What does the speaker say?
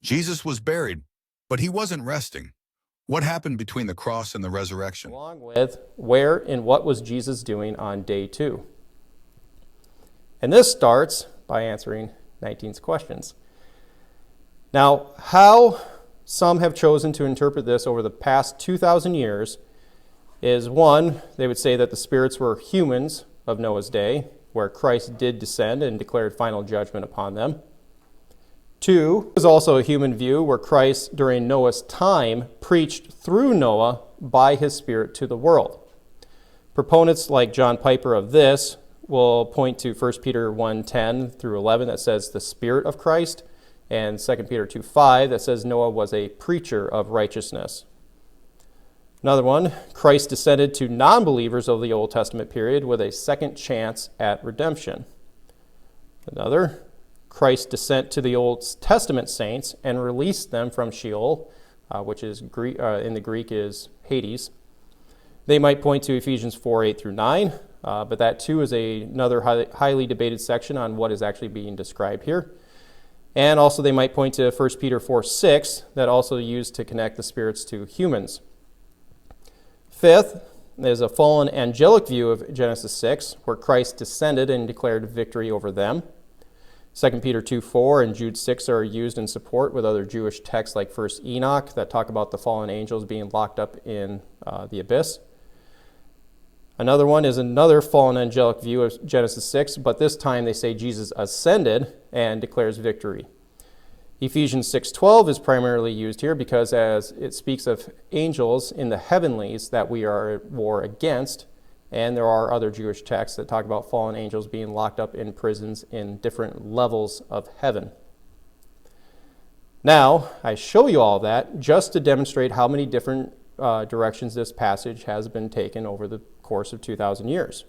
Jesus was buried, but he wasn't resting. What happened between the cross and the resurrection? Along with where and what was Jesus doing on day 2? And this starts by answering 19's questions. Now, how some have chosen to interpret this over the past 2,000 years is, one, they would say that the spirits were humans of Noah's day, where Christ did descend and declared final judgment upon them. 2 is also a human view where Christ, during Noah's time, preached through Noah by his Spirit to the world. Proponents like John Piper of this will point to 1 Peter 1:10 through 11 that says the Spirit of Christ, and 2 Peter 2:5 that says Noah was a preacher of righteousness. Another one, Christ descended to non-believers of the Old Testament period with a second chance at redemption. Another, Christ's descent to the Old Testament saints and released them from Sheol, which is in the Greek is Hades. They might point to Ephesians 4:8 through 9, but that too is another highly debated section on what is actually being described here. And also they might point to 1 Peter 4:6 that also used to connect the spirits to humans. Fifth is a fallen angelic view of Genesis 6, where Christ descended and declared victory over them. 2 Peter 2:4 and Jude 6 are used in support with other Jewish texts like 1 Enoch that talk about the fallen angels being locked up in the abyss. Another one is another fallen angelic view of Genesis 6, but this time they say Jesus ascended and declares victory. Ephesians 6:12 is primarily used here because as it speaks of angels in the heavenlies that we are at war against, and there are other Jewish texts that talk about fallen angels being locked up in prisons in different levels of heaven. Now, I show you all that just to demonstrate how many different directions this passage has been taken over the course of 2,000 years.